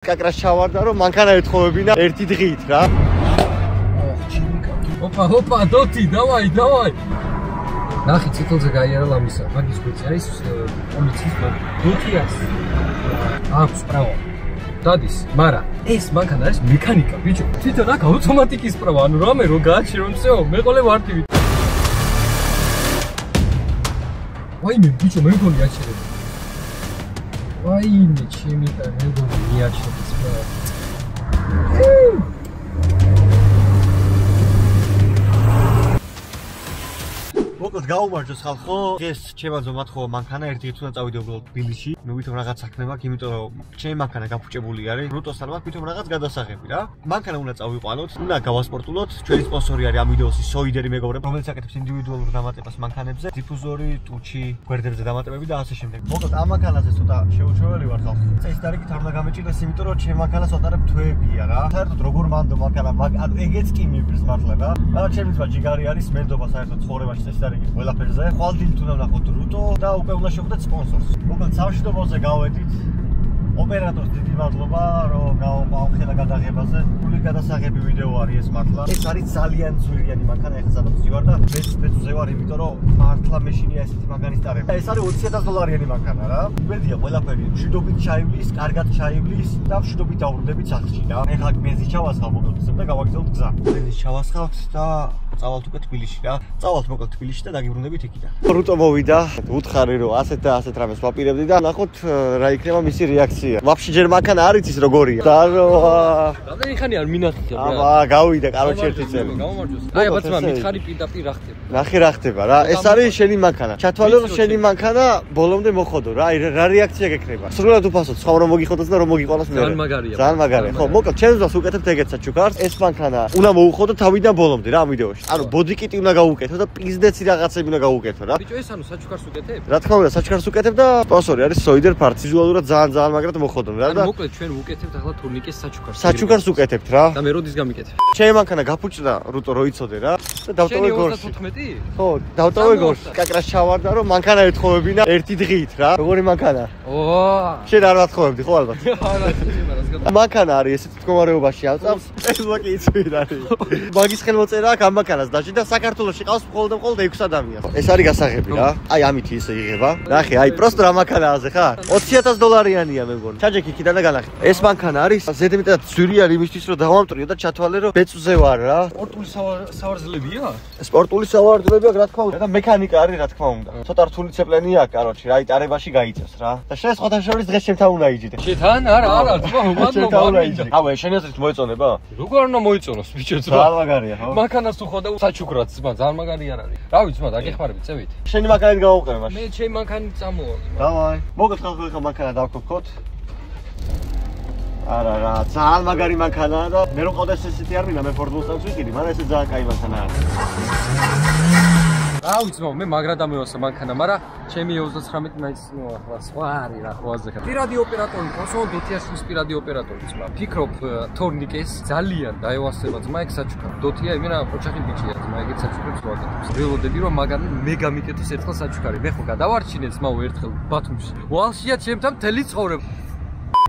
კაკრას ჩავარდა რომ მანქანა ეთხოვებინა ერთი დღით რა. Опа, доти, давай. ნახი ციტელზე გაიარა ლამისა. მაგის გვერდზე არის პოლიციის დოტიას. აქვს პრავა. დადის, მაგრამ ეს მანქანა არის მექანიკა, ბიჭო. თვითონ აქ ავტომატიკის პრავა, ანუ რამე რო გააჩირო, всё, მეყოლე ვარტივი. ვაიმე, ბიჭო, მე მგონი აჩერები. ვაიმე, ჩემი და მე მგონი მიაჩერებს რა. მოკლედ გაუმარჯოს ხალხო, ეს ჩემო მათხოვა მანქანა ერთი დღით უნდა წავიდე უბრალოდ თბილისში. ნუ ვითომ რაღაც საქმე მაქვს, იმიტომ რომ ჩემი მანქანა გაფუჭებული არის. რუტოსთან მაქვს ვითომ რაღაც გადასაღები რა. მანქანა უნდა წავიყვანოთ, უნდა გავასპორტულოთ. ჩვენი სპონსორი არის ამ ვიდეოსის სოიდერი მეგობრები, რომელიც აკეთებს ინდივიდუალურ დამატებას მანქანებზე, დიფუზორი, ტუჩი, გვერდებზე დამატებები და ასე შემდეგ. მოკლედ ამ მანქანაზე ცოტა შეუჩვეველი ვარ ხალხო. წესდარიგით არ უნდა გამეჭირდეს, იმიტომ რომ ჩემი მანქანას ვატარებ თვეებია რა. საერთოდ როგორ მანდო მანქანა, ანუ ეგეც კი მივლის მართლა რა. მაგრამ ჩემი ძმა ჯიგარი არის, მენდობა საერთოდ ცხოვრებაში წესდარიგით ყველაფერზე. ხვალდილით უნდა ვნახოთ რუტო და უკვე უნდა შევხვდეთ სპონსორს. მოკლედ სამშვიდობოზე გავედით. ოპერატორს დიდი მადლობა, რომ გავხელა გადაღებაზე. ფული გადასაღები ვიდეო არის ეს მართლა. ეს არის ძალიან ძვირიანი მანქანა, ეხლა სადაც ვარ და მეც ვარ, იმიტომ რომ მართლა მეშინია ესეთი მანქანის ტარება. ეს არის $20,000 მანქანა რა. მედია ყველაფერი მშვიდობით ჩაივლის, კარგად ჩაივლის და მშვიდობით დავრუნდებით სახლში რა. ეხლა ბენზინს ჩავასხავ მოკლედ და გავაგზავნოთ გზა. ბენზინს ჩავასხავთ და წავალთ უკვე თბილისში რა. წავალთ მოკლედ თბილისში და დაგიბრუნდებით იქიდან. რუტო მოვიდა, უთხარი რომ ასეთ და ასეთ რამეს ვაპირებდი და ნახოთ რა იქნება მისი რეაქცია. ვაფშე ჯერ მანქანა არ იცის როგორია. დაროა. რამდენი ხანი არ მინახეთ რა. აბა, გავიდა, კაროჩე ერთი წელი. გამომარჯოს. აი, აბა, მითხარი პირდაპირ რა ხდება. ნახე რა ხდება რა. ეს არის შენი მანქანა. ჩათვალე რომ შენი მანქანა ბოლომდე მოხოდო რა. აი რა რეაქცია გექნება. სრულად უფასოდ, სხვა რომ მოგიხოდოს და რომ მოგიყვანოს მე. ძალიან მაგარია. ძალიან მაგარია. ხო, მოკლედ ჩემს დროს უკეთებ ეგეთ საჩუქარს. ეს მანქანა უნდა მოუხოდო თავიდან ბოლომდე რა ამ ვიდეოში. ანუ ბოდიკიტი უნდა გაუკეთო და პიზდეცი რაღაცები უნდა გაუკეთო რა. ბიჭო, ეს ანუ საჩუქარს უკეთებ? რა თქმა უნდა, საჩუქარს უკეთებ და სპონსორი არის Soider Parts. ვიზუალურად ძალიან მაგრად მოხოდო რა და მოკლედ ჩვენ ვუკეთებთ ახლა თურნიკეს საჩუქარს. საჩუქარს უკეთებთ რა. და მე როდის გამიკეთებ? ჩემი მანქანა გაფუჭდა რუტო რო იცოდე რა. და დავტოვე გორში. 34? ხო, დავტოვე გორში. კაკრას ჩავარდა რომ მანქანა ეთხოვებინა ერთი დღით რა. როგორი მანქანა? ოა. შენ არ ვათხოვებდი ხო ალბათ? არა, შეიძლება რას გადა. მანქანა არის ესეთ მდგომარეობაში ავწავს. ეს ვაკი იცვირ არის. მაგის ხელმოწერა აქვს ამ მანქანას დაში და საქართველოში ყავს მხოლოდ 6 ადამიანს. ეს არის გასაღები რა. აი ამით ისე იღება. ნახე, აი პროსტო რა მანქანაა ხარ? $20,000-ია მე მგონი. ჩაჯექი იქიდან და განახე. ეს მანქანა არის ზედმეტად ძვირი არის იმისთვის რომ დავამტვრიო და ჩათვალე რომ ბეწვზე ვარ რა. სპორტული სავარძლებია? სპორტული სავარძლებია რა თქმა უნდა და მექანიკა არის რა თქმა უნდა. ცოტა რთული ცეპლენია კაროჩი რა, იტარებაში გაიწევს რა. და შენ სხვათა შორის დღეს შემთან უნდა იჯიდე. შეთან? არა, თქო, მადლობა. ავე შენ აზრით მოეწონება? როგორ უნდა მოიწონოს ბიჭო ძმა? ძალიან მაგარია ხო? მანქანას თუ ხო და საჩუქრად ძმა, ძალიან მაგარი არ არის. რა ვიცი ძმა, დაგეხმარებით, წევით. შენი მანქანით გავუყენე მაშინ. მე ჩემი მანქანით წამოვალ. დავაი. მოგეთ ხალხო ეხა მანქანა დავკოფოთ. არა რა, ძალიან მაგარი მანქანაა და მე რომ ყავდეს ესეთი არ მინდა, მე Ford Mustang-ს ვიყიდი, მაგრამ ესე ძალიან კაი მანქანაა. რა ვიცი, მე მაგრა დამევასა მანქანა, მაგრამ ჩემი 39 მაინც ახლა სხვა არის რა ხვაზე ხარ. პირადი ოპერატორი, კონსოლ დოტიაშვილის პირადი ოპერატორი ძმა. ფიქრობ თორნიკეს ძალიან დაევასება ძმა ეგ საჩუქარი. დოტია იმენა ოჩახი ბიჭია ძმა, ეგეთ საჩუქრებს ვაკეთებს. ველოდები რომ მაგარი მე გამიკეთოს ერთხელ საჩუქარი. მე ხო გადავარჩინე ძმაო ერთხელ ბათუმში. ვალშია ჩემთან მთელი ცხოვრება.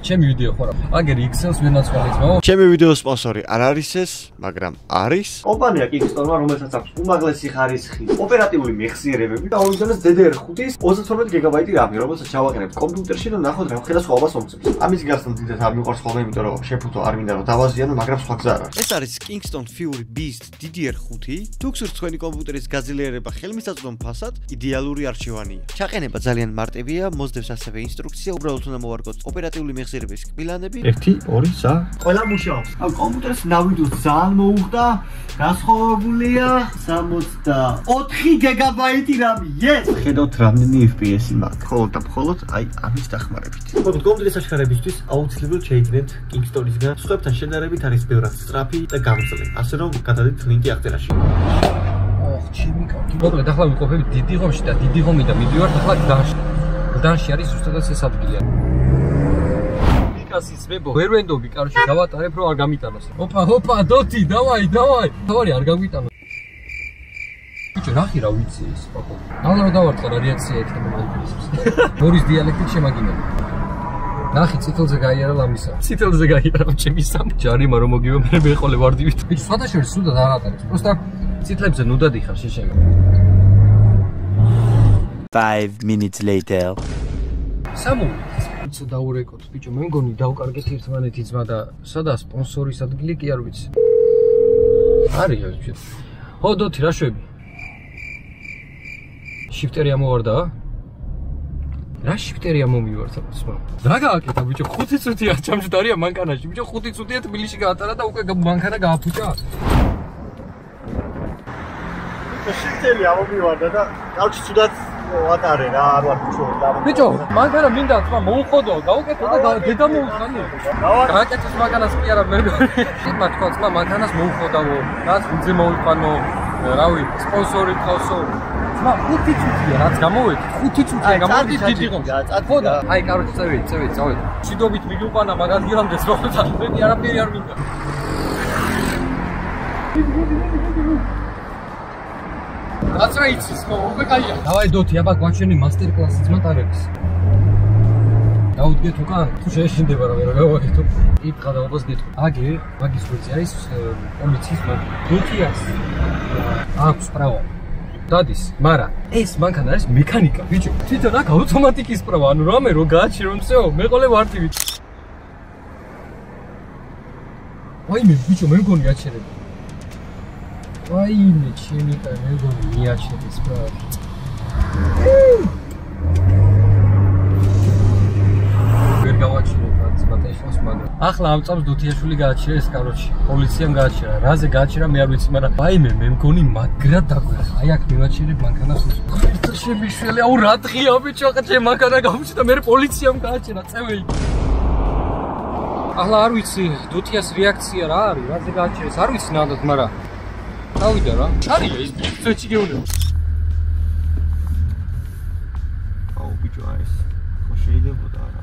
ჩემი ვიდეო ხო რა. აგერი Excel-ს ვენაცვალე ძმაო. ჩემი ვიდეოს სპონსორი არ არის ეს, მაგრამ არის კომპანია Kickstarter, რომელსაც აქვს უმაღლესი ხარისხის ოპერატიული მეხსიერებები და Windows DDR5-ის 32 გიგაბაიტი RAM-ი, რომელსაც ჩავაკრებ კომპიუტერში და ნახოთ რა ხდება სხვაობას მომწევს. ამის გარსთან დიდად არ მიყვარს ხოლმე, იმიტომ რომ შეფუთო არ მინდა რომ დავაზიანო, მაგრამ სხვა გზა არ არის. ეს არის Kingston Fury Beast DDR5. თუ გსურთ თქვენი კომპიუტერის გაძლიერება ხელმისაწვდომ ფასად, იდეალური არჩევანია. ჩაყენება ძალიან მარტივია, მოსდევს ასევე ინსტრუქცია, უბრალოდ უნდა მოვარგოთ ოპერატიული მეხსიერების კბილანები 1, 2, 3. ყველა მუშაობს. ამ კომპიუტერს ნავიდოს ძალიან მოუხდა, გასხოვებულია 64 გიგაბაიტი RAM-ი. Yes! ხედავთ რამდენი FPS-ი მაქვს. ხოლოდ და მხოლოდ აი ამის დახმარებით. მოკლედ კომპიუტერის აღშფოთებისთვის აუცილებლად შეიძინეთ Kingston-ისგან. სხვებთან შედარებით არის ბევრად სწრაფი და გამძლე. ასე რომ გადადით ლინკი აღწერაში. ოხ, ჩემი კარგი. მოკლედ ახლა ვიყოფებით დიდი ღომში და დიდი ღომიდან მიდივართ ახლა გდანში. გდანში არის ზუსტად ეს ადგილი. კასის მებო ვერ ვენდობი, კაროჩი გავატარებ რომ არ გამიტანოს. ოპა, დოტი, დავაი. თავარი არ გაგვიტანო. ბიჭო, რა ხი რა ვიცი ეს, პაპო. ალა რომ დავარტყა რა რეაქცია იქნება მაგის. მორის დიალექტით შემაგინებ. ნახი წითელზე გაიარა ლამისა. წითელზე გაიარა ჩემისა. ჯარიმა რომ მოგივა მე მეყოლე ვარდივით. ბიჭო, სხვადასხვა სუდად არ ატარებს. პროსტა წითლებზე ნუ დადიხარ შეშეგა. 5 minutes later. სამოვით. დაურეკოთ, ბიჭო, მე მგონი დავკარგეთ ერთმანეთი ძმა და სადა სპონსორის ადგილი კი არ ვიცი. არის ბიჭო. ხო, დოთი რა შვები? შიფტერი ამოვარდა? რა შიფტერია მომივარდა სმა? რა გააკეთა ბიჭო, 5 წუთია ჩამჯდარია მანქანაში. ბიჭო, 5 წუთია თბილისში გაატარა და უკვე მანქანა გააფუჭა. შიფტერი ამოვარდა და კავშირი ცუდად ვატარე რა, არ ვარ ბიჭო. ბიჭო, მანქანა მინდა თმა მოუხოდო, გაუკეთო და დედა მოუხანო. გააკეთოს მანქანას კი არა მე მგონი. თმა თქვა თმა მანქანას მოუხოდავო, რაც უძე მოიყვანო, რავი, სპონსორი ყავსო. თმა 5 წუთია რაც გამოვედი, 5 წუთია გამოვედი დიდი ხომ. ხო და აი, კაროჩი წევით. შიდობით მიგიყვანა მაგალითამდე რო და მე არაფერი არ მინდა. რაც რა იცის, ხო, უკვე კაია. დავაი დოთი, აბა გვაჩვენი მასტერ კლასიც მატარებს. დაუდგეთ უკან, თუ შეეშინდება რა ვერ გავაკეთო. იფხა და ობას გეტყვი. აგე, მაგის გვერდზე არის პოლიციის მანქანა. დოთიას აქვს პრავა. დადის, მაგრამ ეს მანქანა არის მექანიკა, ბიჭო. თვითონ აქ ავტომატიკის პრავა, ანუ რამე რო გააჩირო, მსეო, მეყოლე ვარტივით. ვაიმე, ბიჭო, მე მგონი აჩერები. ვაიმე, ჩემი და მე მგონი მიაჩერეს პრავა. ვერ გავაჩერე ბატეშოს, მაგრამ ახლა ამ წამს დუთიაშვილი გააჩერეს, კაროჩი. პოლიციამ გააჩერა, რაზე გააჩერა მე არ ვიცი, მაგრამ ვაიმე, მე მგონი მაგრად დაგვეხა. აი აქ მივაჩერებ მანქანას. შემიშველი, აუ რა დღეა ბიჭო, ახლა ჩემ მანქანა გავუჩი და მე პოლიციამ გააჩერა, წევი. ახლა არ ვიცი, დუთიას რეაქცია რა არის, რაზე გააჩერეს, არ ვიცი ნამდვილად, მაგრამ დავიდა რა. არია ის ბიჭი გეუბნება. აუ ბიჭო, ეს ხო შეიძლებოდა რა.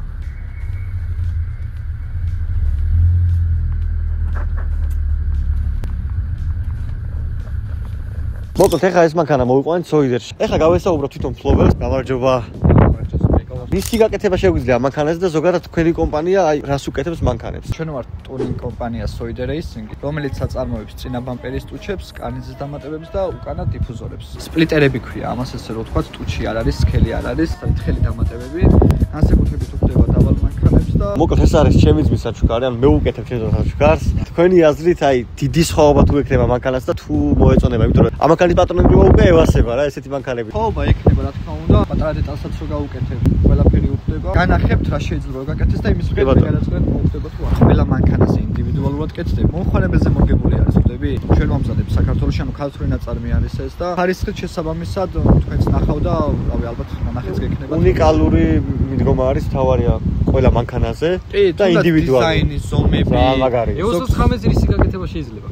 მოკლედ ეხა ეს მანქანა მოვიყვანეთ სოიდერში. ეხა გავესაუბროთ თვითონ ფლობელს, გამარჯობა. ვისი გაკეთება შეგვიძლია მანქანაზე და ზოგადად თქვენი კომპანია აი რას უკეთებს მანქანებს? ჩვენ ვართ ტურინგ კომპანია Soider Racing, რომელიც აწარმოებს წინა ბამპერის ტუჩებს, კარნიზის დამატებებს და უკანა დიფუზორებს. სპლიტერები ქვია, ამას ესე რომ ვთქვათ, ტუჩი არ არის, სქელი არ არის, თხელი დამატებები. განსაკუთრებით უხდება დაბალ მანქანებს და მოკლედ ეს არის ჩემი ძმის საჩუქარი, ან მე ვუკეთებ ჩემს საჩუქარს. თქვენი აზრით აი დიდი სხვაობა თუ ექნება მანქანას და თუ მოეწონება, იმიტომ რომ ამ მანქანის პატრონები უკვე ევასება რა, ესეთი მანქანები. ხოობა ექნება რა თქმა უნდა, პატარა დეტალსაც რო გაუკეთებ, ყველაფერი უხდება. განახებთ რა შეიძლება გაკეთდეს და იმის მიხედვით გადაწყდეთ მოხდება თუ არა. ყველა მანქანაზე ინდივიდუალურად კეთდება. მომხმარებელზე მორგებული არის, ხვდები? ჩვენ მომზადებ საქართველოში, ანუ ქართული ნაწარმი არის ეს და ხარისხით შესაბამისად თქვენს ნახავ და რავი ალბათ ნახეც გექნება. უნიკალური მიდგომა არის თავარია ყველა მანქანაზე და ინდივიდუალური დიზაინის ზომები. მაგარი. EOS 19 რის გაკეთება შეიძლება.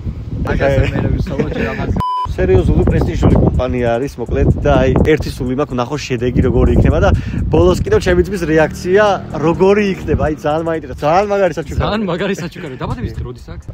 აგაზე მე ვისაუბრებ ამაზე. სერიოზული პრესტიჟული კომპანია არის, მოკლედ და აი ერთი სული მაქვს ვნახო შედეგი როგორი იქნება და ბოლოს კიდევ ჩემი ძმის რეაქცია როგორი იქნება. აი ძალიან მაინტერესებს. ძალიან მაგარი საჩუქარი. ძალიან მაგარი საჩუქარი. დაბადების დრო როდის აქვს?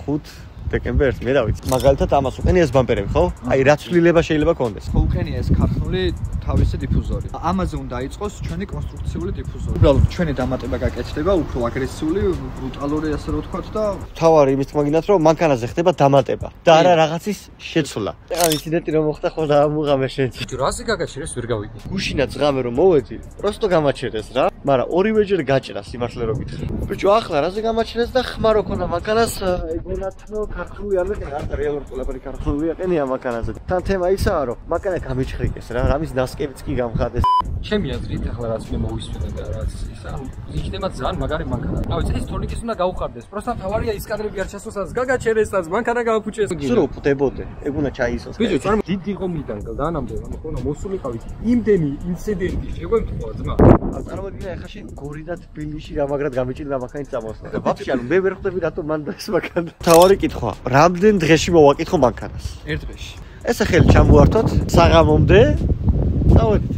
5 დეკემბერს, მე რა ვიცი. მაგალითად ამას უყენია ეს ბამპერები, ხო? აი რა ცვლილება შეიძლება კონდეს. ხო უყენია ეს ქართული თავისი დიფუზორი. ამაზე უნდა იყოს ჩვენი კონსტრუქციული დიფუზორი. უბრალოდ ჩვენი დამატება გაკეთდება, უფრო აგრესიული, ბრუტალური ასე რომ ვთქვათ და თავარი იმის თქმა გინდათ რომ მანქანაზე ხდება დამატება და არა რაღაცის შეცვლა. ეხლა ინციდენტი რომ მოხდა ხო და ამუღამე შეეცი. ბიჭო, რაზე გაგაჩერეს ვერ გავიგე. გუშინა ძღამე რომ მოვედი, პროსტო გამაჩერეს რა, მაგრამ ორივეჯერ გაჭრა სიმართლე რომ გითხრა. ბიჭო, ახლა რაზე გამაჩერეს და ხმარო ქონა მანქანას, ეგონათნო ქართული არ მეყენა, არა რეალურად ყველაფერი ქართული აყენია მანქანაზე. თან თემა ისაა რომ მანქანა გამიჩხრიკეს რა, რამის ნასკებიც კი გამხადეს. ჩემი აზრით ახლა რაც მე მოვისმენე და რაც ისა იქნება ძალიან მაგარი მანქანა. რა ვიცი, ეს თორნიკეს უნდა გაუხარდეს. პროსტა თავარია ის კადრები არ ჩასვას, გაგაჩერესაც, მანქანა გააფუჭეს. სულ ვხვდებოდე, ეგ უნდა ჩაისოს. ბიჭო, წარმო დიდი ღომიდან დანამდე, ანუ ხონა მოსულიყავით. იმდენი ინციდენტი შეგვემთხოვა ძმა. წარმოგიდგენია ეხლა შენ გორი და თბილისში რა მაგრად გამიჭირდა მანქანის წამოსვლა. და ვაფშე ანუ მე ვერ ხვდები რატომ მან ეს მანქანა. თავარი კითხვა, რამდენ დღეში მოვაკითხო მანქანას? ერთ დღეში. ესე ხელი ჩამოვართოთ საღამომდე. დავედით.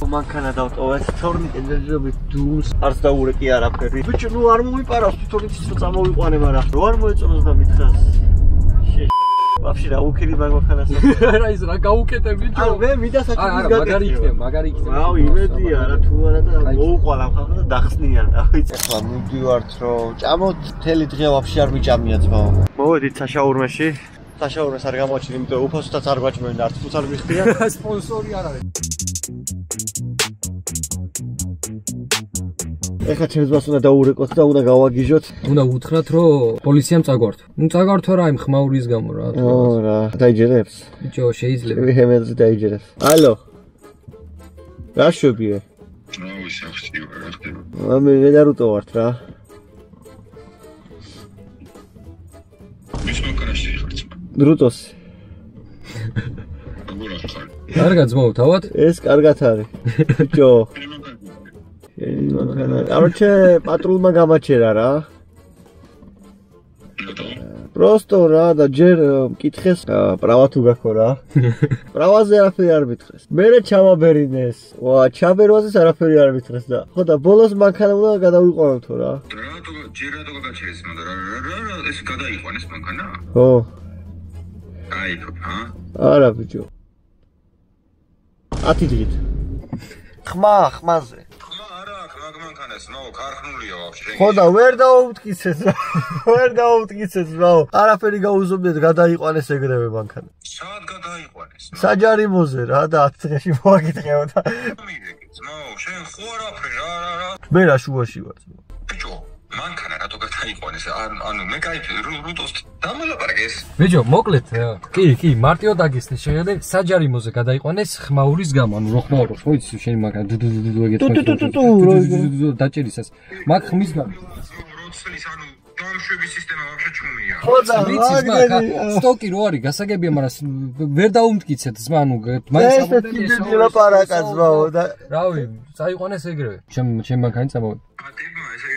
მანქანა დავტოვეთ, თორნიკეზე დუმს არც დაურეკი არაფერი. ბიჭო, ნუ არ მომიპარავს თვითონ იცის რომ წამოვიყვანე, მაგრამ რო არ მოეწონოს და მითხრას. ვაფშე რა უკიდი მაგმანქანას. რა ის რა გაუკეთე ბიჭო. ანუ მე მინდა საჭიროების არა, მაგარი იქნება. აუ, იმედია რა თუ არა და მოუყვალ ამ ხალხს და დახსნიან რა ვიცი. ახლა მივდივართ რომ ჭამოთ მთელი დღე ვაფშე არ მიჭამია ძმაო. მოვედით საშაურმეში. საშაურმეს არ გამოჩნდა, იმიტომ უფასოდაც არ გვაჭმევენ, არც ფუც არ მიხდიან. სპონსორი არ არის. ეხლა ჩემს მას უნდა დაურეკოთ და უნდა გავაგიჟოთ. უნდა უთხრათ რომ პოლიციამ წაგვართო. ნუ წაგვართო რა იმ ხმაურის გამო რა. ო რა, დაიჯერებს. ბიჭო, შეიძლება. ვიღემეზე დაიჯერებს. ალო. რა შვებია? ნუ სახში რა ხდება. მე ვედარუტო ვართ რა. მის მოკრაში ხარ ძმა. რუტოს. როგორ ახარ? კარგად ძმაო, თავად? ეს კარგად არის. ბიჭო. Короче, პატრულმა გამაჩერა რა. Просто რა და ჯერ მკითხეს პრავა თუ გაქვს რა. პრავაზე არაფერი არ მითხრეს. მერე ჩამაბერინეს. ვა, ჩაბერვაზეც არაფერი არ მითხრეს და. ხო და ბოლოს მანქანა უნდა გადავიყვანოთ რა. რატო ჯერ რატო გაგაჩერეს მაგრამ რა ეს გადაიყვანეს მანქანა? ხო. აი, ჰა? არა ბიჭო. 10 დღით. ხმაზე. ნო, ქარხნულია ვაფშე. ხო და ვერ დაუმტკიცეს. ვერ დაუმტკიცეს რა. არაფერი გაუზომდეთ, გადაიყვანეს ეგრევე მანქანა. სად გადაიყვანეს? საჯარიმოზე რა და 10 დღეში მოაგიტყეო და. ძმო, შენ ხო არაფერი რა. მე რა შუაში ვარ ძმო. ბიჭო, მანქანა რატო გადაიყვანეს? ანუ მე кайფი რუტოს დამალაპარაკეს. ბიჭო, მოკლედ, კი, მარტივად დაგესწრეს. შეხედე, საჯარიმოზე გადაიყვანეს ხმაურის გამო, ანუ რო ხმაურობს, ხო იცი, შენი მანქანა დუდუდუდუ ეგეთ დაჭერისას. მაგ ხმის გამო. როცლის ანუ დამშვების სისტემა ვაფშე ჩუმია. ხო და სტოკი რო არის, გასაგებია, მაგრამ ვერ დაუმტკიცეთ, ზმა, ანუ მაინც ამოდენია ლაპარაკა ზმაო და რავი, წაიყვანეს ეგრევე. ჩემ მანქანი წამოვიდა. ატიბმა ესე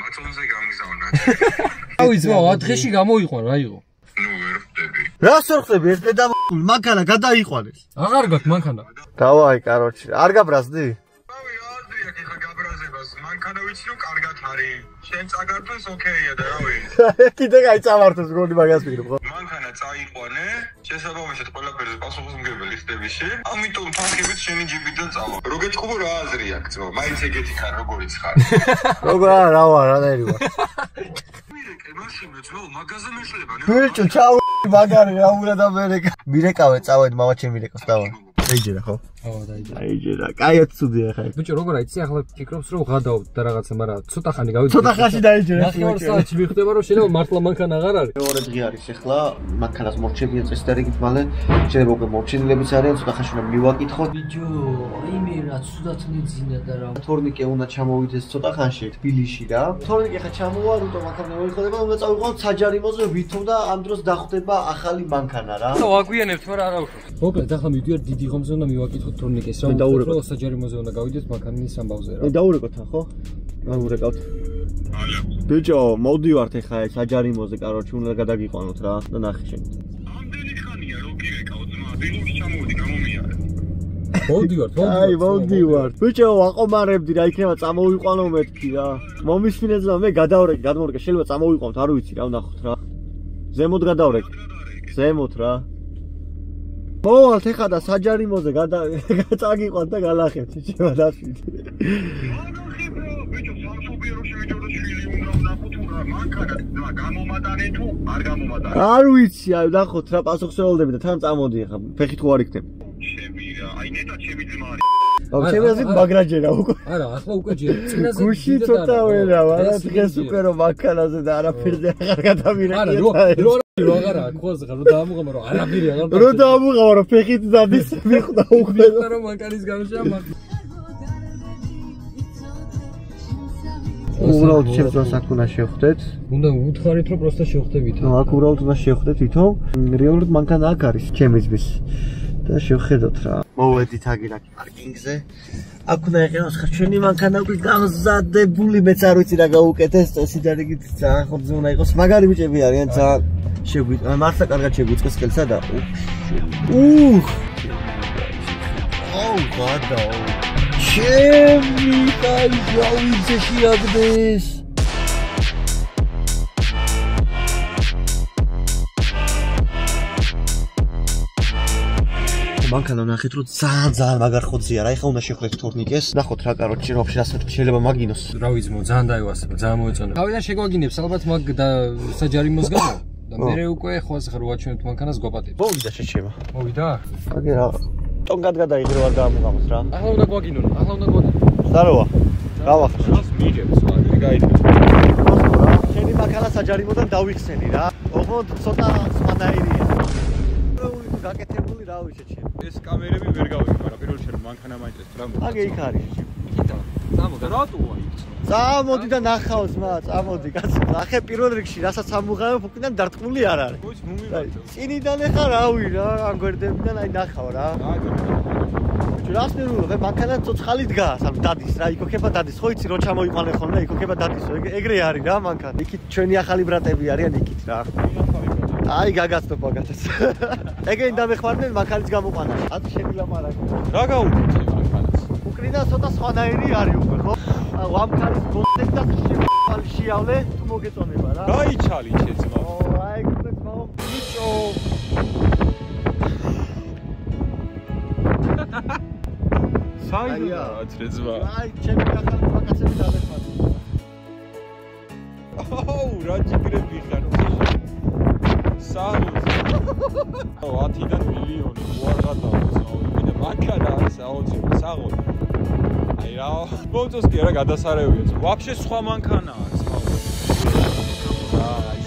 მაწონზე გამგზავნა. რავი, ზმა, 10 დღეში გამოიყვან, რა იყო? ნუ ვერ ხვდები. რას ვერ ხვდები? ეს და მანქანა გადაიყვანეს. აღარ გაქვს მანქანა. დავაი, короче, არ გაბრაზდი? რავი, აზრია ხა გაბრაზებას. მანქანა ვიცი რომ კარგად არის. შენ წაგართოს ოკეია და რავი. კიდე გაიწამართოს გონი მაგას ვიგებ ხო? მანქანა წაიყვანე, შესაბამისად ყველაფერზე პასუხისმგებელი ხდები შენ. ამიტომ თანხებით შენი ჯიბიდან წავა. რო გეჭყობო რა აზრი აქვს ძმო? მაინც ეგეთი ხარ, როგორიც ხარ. როგორ რა ვარ, რანაირი ვარ. მაშინო ძმო, მაგაზე მეშლება. ბიჭო, ჩაუ მაგარი რა უნდა და მირეკავე, წავედ მამა ჩემ მირეკავს დავა. დაიჯერა ხო? ხო, დაიჯერა. დაიჯერა. კაიად ცუდია ხა. ბიჭო, როგორ აიცი, ახლა ფიქრობს რომ ღადავთ და რაღაცა, მაგრამ ცოტა ხანი გავიწყე. ცოტა ხანში დაიჯერა. 9 საათში მიხდება რომ შეიძლება მართლა მანქანა აღარ არის. მეორე დღე არის ახლა, მანქანას მორჩებია წესდარიგით მალე. შეიძლება უკვე მორჩენილებიც არიან, ცოტა ხანში უნდა მივაკითხოთ. ბიჭო, იმე რა ცუდად მიძინა და რა. თორნიკე უნდა ჩამოვიდეს ცოტა ხანში თბილისში რა. თორნიკე ხა ჩამოვა, რუტო მანქანა მოიხდება, უნდა წავიყვანოთ საჯარიმოზე ვითომ და ამ დროს დახვდება ახალი მანქანა რა. ვაგვიანებთ, მაგრამ არა უშავს. მოკლედ, ახლა მივდივარ დიდი ღომზე უნდა მივაკითხოთ თორნიკეს რა. დაურეკოთ საჯარიმოზე უნდა გავიდეთ მანქანის ამბავზე რა. დაურეკოთ ხო? დაურეკავთ. ბიჭო, მოვდივართ ახლა საჯარიმოზე, короче, უნდა გადაგიყვანოთ რა და ნახე შენ. ამდენი ხანია რო გირეკავ ძმა, დილოშ ჩამოვიდი, გამომიარე. მოვდივართ. აი, მოვდივართ. ბიჭო, აყომარებდი რა, იქნება წამოვიყვანო მეთქი რა. მომისმინე ძმა, მე გადმოვრეკე, შეიძლება წამოვიყვანოთ, არ ვიცი რა, ვნახოთ რა. ზემოთ გადავრეკე. ზემოთ რა. მოვალთ ეხა და საჯარიმოზე წაგიყვანთ და გალახეთ, შევა დაშვით. ბიჭო, სამშობიაროში მიჯორდა შვილი უნდა ვნახოთ რა, მანქანა გამომატანე თუ არ გამომატანე. არ ვიცი, აი ვნახოთ რა პასუხს ველოდები და თან წამოდი ეხა, ფეხით ხო არ იქნებ. ჩემი რა, აი ნეტა ჩემი ძმა არის. ჩემი აზრით მაგრაჯერა უკვე. არა, ახლა უკვე ჯერ წინაზე გუში ცოტა ვერა, მაგრამ დღეს უკვე რომ მანქანაზე და არაფერზე აღარ გადავირეკე. არა, რო აღარა ხოზე ხარ, რო დაამუღამა რომ არაფერი აღარ რო დაამუღამა რომ ფეხით დადის მიხვდა უკვე. რომ მანქანის გამშამა. უბრალოდ ჩემს აქ უნდა შევხვდეთ. უნდა უთხარით რომ პროსტა შევხვდებით. ნუ აქ უბრალოდ უნდა შევხვდეთ ვითომ რეალურად მანქანა აქ არის ჩემისთვის და შევხედოთ რა. მოვედით აგირაკი პარკინგზე. აქ უნდა ეყენოს ხარ ჩვენი მანქანა უკვე გამზადებული, მეც არ ვიცი რა გაუკეთეს, წესიდარიგით ძალიან ხობზე უნდა იყოს. მაგარი ბიჭები არიან, ძალიან შეგვიწყა, მართლა კარგად შეგვიწყეს ხელსა და აუ გადაო. ჩემი კაიჟავიძე შეაგდეს. მანქანა ნახეთ რომ ძალიან მაგარ ხოძია რა. ეხლა უნდა შევხვდეთ თურნიკეს. ნახოთ რა კაროჩი შეიძლება შეიძლება მაგინოს. რა ვიცმო, ძალიან დაივასება, ძალიან მოეწონება. თავიდან შეგვაგინებს ალბათ მაგ და საჯარიმოს გამო და მე უკვე ხვას ხარ ვაჩვენებთ მანქანას გვაპატებს. მოვიდა შეჩება. მოვიდა? აგე რა. ტონგად გადაიღრო არ დაამოღავს რა. ახლა უნდა გვაგინონ, ახლა უნდა გვაგინონ. ზაროა. გავახსნა. რას მიიღებს, აგრე გაიგე. შენი მანქანა საჯარიმოდან დავიხსენი რა. ოღონდ ცოტა სხვანაირია. პროული თუ გაკეთებული რა ვიშეჩე. ეს კამერები ვერ გავიგე, მაგრამ პირველ შენ მანქანა მაინტერესებს რა მოხდა. აგე იქ არის. იქითა. წამოგა. რატოა იქ? წამოდი და ნახავს მა, წამოდი კაცო. ახე პირველ რიგში რასაც ამუღავებ, უკიდან დარტყმული არ არის. მოიც მომივარდა. წინიდან ეხა რავი რა, ამ გვერდებიდან აი ნახავ რა. რას ნერულობ, მანქანა ცოცხალი დგას, ანუ დადის რა, იქოქება დადის, ხო იცი რო ჩამოიყვანე ხოლმე, იქოქება დადის, ეგრე არის რა მანქანა. იქით ჩვენი ახალი ბრატები არიან იქით რა. აი გაგაცნობ მაგათაც. ეგენი დამეხმარდნენ მანქანის გამოყვანა. ათი შეგილამარაგე. რა გაუკეთე მანქანას? უკრიდან ცოტა სხვანაირი არის უკვე, ხო? ვამქარის ბოთლები და შევალი შეავლე, თუ მოგეწონება რა. რა იჩალი შეძმა? აი უკვე ძმაო, ბიჭო. საიდანაა რეძმა? აი, ჩემი ახალი მაკაცები დამეხმარდნენ. აუ, რა ჯიგრები ხარ? საუზ. 10-დან მილიონი უარღადაა საუზი. მე მანქანა არის საუზი, საღოლი. აი რა, მოწოს კი რა გადასარევია. ვაფშე სხვა მანქანა არის, მაუზი. აი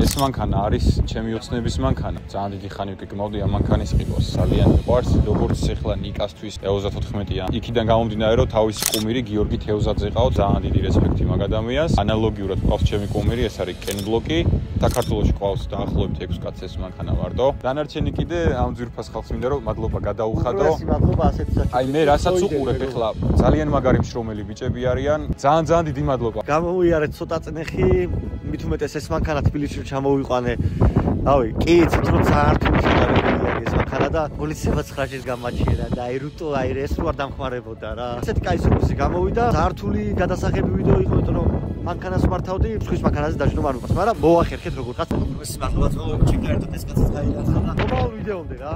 ეს მანქანა არის ჩემი ოცნების მანქანა. ძალიან დიდი ხანი ვკიკმავდი ამ მანქანის ყიდვას. ძალიან მიყვარს, როგორც ახლა ნიკასთვის 94-იან. იქიდან გამომდინარე, რომ თავისი კუმირი გიორგი თევზაძე ყავს, ძალიან დიდი რესპექტი მაგ ადამიანს. ანალოგიურად ყავს ჩემი კუმირი, ეს არის კენ ბლოკი. საქართველოში ყავს დაახლოებით 6 კაცს ეს მანქანა ვარდო. დანარჩენი კიდე ამ ძვირფას ხალხს მინდა რომ მადლობა გადაუხადო. მადლობა ასეთი საჭირო. აი მე რასაც უყურებ ახლა ძალიან მაგარი მშრომელი ბიჭები არიან. ძალიან დიდი მადლობა. გამოვიარეთ ცოტა წნეხი, მით უმეტეს ეს მანქანა თბილისში ჩამოვიყვანე. რავი, კი იცით რომ ძალიან რთული შედარებაა ეს მანქანა და პოლიციებმა 9 ჯერ გამაჩიერა და აი რუტო აი ეს რო არ დამხმარებოდა რა. ესეთი კაი სურვისი გამოვიდა. ძალიან რთული გადასაღები ვიდეო იყო, იმიტომ რომ მანქანას მართავდი, სხვის მანქანაზე დაჟინო არ მოყავს, მაგრამ მოახერხეთ როგორ ხარ. ეს მადლობა ძმაო, ჩემთან ერთად ეს კაცს გაიარსა და მომავალ ვიდეომდე რა.